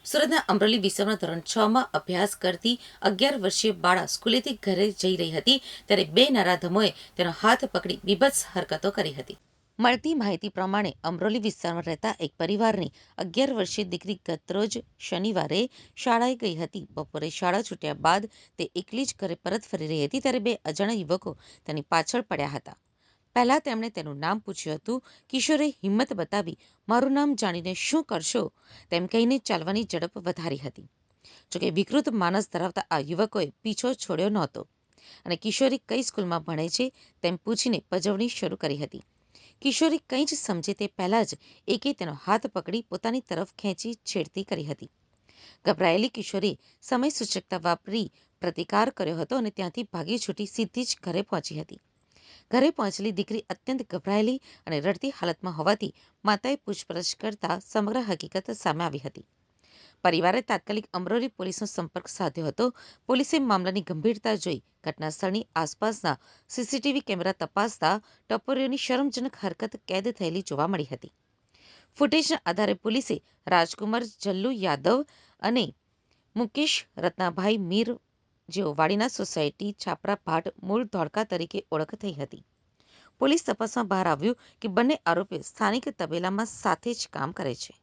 સુરતના અમરોલી વિસ્તારમાં ધોરણ 6માં અભ્યાસ કરતી 11 વર્ષીય બાળા સ્કૂલેથી ઘરે જઈ રહી હતી ત્યારે બે નરાધમોએ તેનો હાથ પકડી બીભત્સ હરકતો કરી હતી. મળતી માહિતી પ્રમાણે અમરોલી વિસ્તારમાં રહેતા એક પરિવારની 11 વર્ષીય દીકરી ગતરોજ શનિવારે શાળાએ ગઈ હતી. બપોરે શાળા છૂટ્યા બાદ તે એકલી જ ઘરે પરત ફરી રહી હતી ત્યારે બે અજાણ્યા યુવકો તેની પાછળ પડ્યા હતા. પહેલા તેમણે તેનું નામ પૂછ્યું હતું. કિશોરે હિંમત બતાવી મારું નામ જાણીને શું કરશો તેમ કહીને ચાલવાની ઝડપ વધારી હતી. જોકે વિકૃત માનસ ધરાવતા આ યુવકોએ પીછો છોડ્યો નહોતો અને કિશોરી કઈ સ્કૂલમાં ભણે છે તેમ પૂછીને પજવણી શરૂ કરી હતી. કિશોરી કંઈ જ સમજે તે પહેલાં જ એકે તેનો હાથ પકડી પોતાની તરફ ખેંચી છેડતી કરી હતી. ગભરાયેલી કિશોરીએ સમય સૂચકતા વાપરી પ્રતિકાર કર્યો હતો અને ત્યાંથી ભાગી છૂટી સીધી જ ઘરે પહોંચી હતી. ઘરે પહોંચેલી દીકરી અત્યંત ગભરાયેલી અને રડતી હાલતમાં હોવાથી માતાએ પૂછપરછ કરતા સમગ્ર હકીકત સામે આવી હતી. પરિવારે તાત્કાલિક અમરોલી પોલીસનો સંપર્ક સાધ્યો હતો. પોલીસે મામલાની ગંભીરતા જોઈ ઘટના સ્થળની આસપાસના સીસીટીવી કેમેરા તપાસતા ટપોરીઓની શરમજનક હરકત કેદ થયેલી જોવા મળી હતી. ફૂટેજના આધારે પોલીસે રાજકુમાર જલ્લુ યાદવ અને મુકેશ રત્નાભાઈ મીર જેઓ વાડીના સોસાયટી છાપરા ભાટ મૂળ ધોળકા તરીકે ઓળખ થઈ હતી. પોલીસ તપાસમાં બહાર આવ્યું કે બંને આરોપીઓ સ્થાનિક તબેલામાં સાથે જ કામ કરે છે.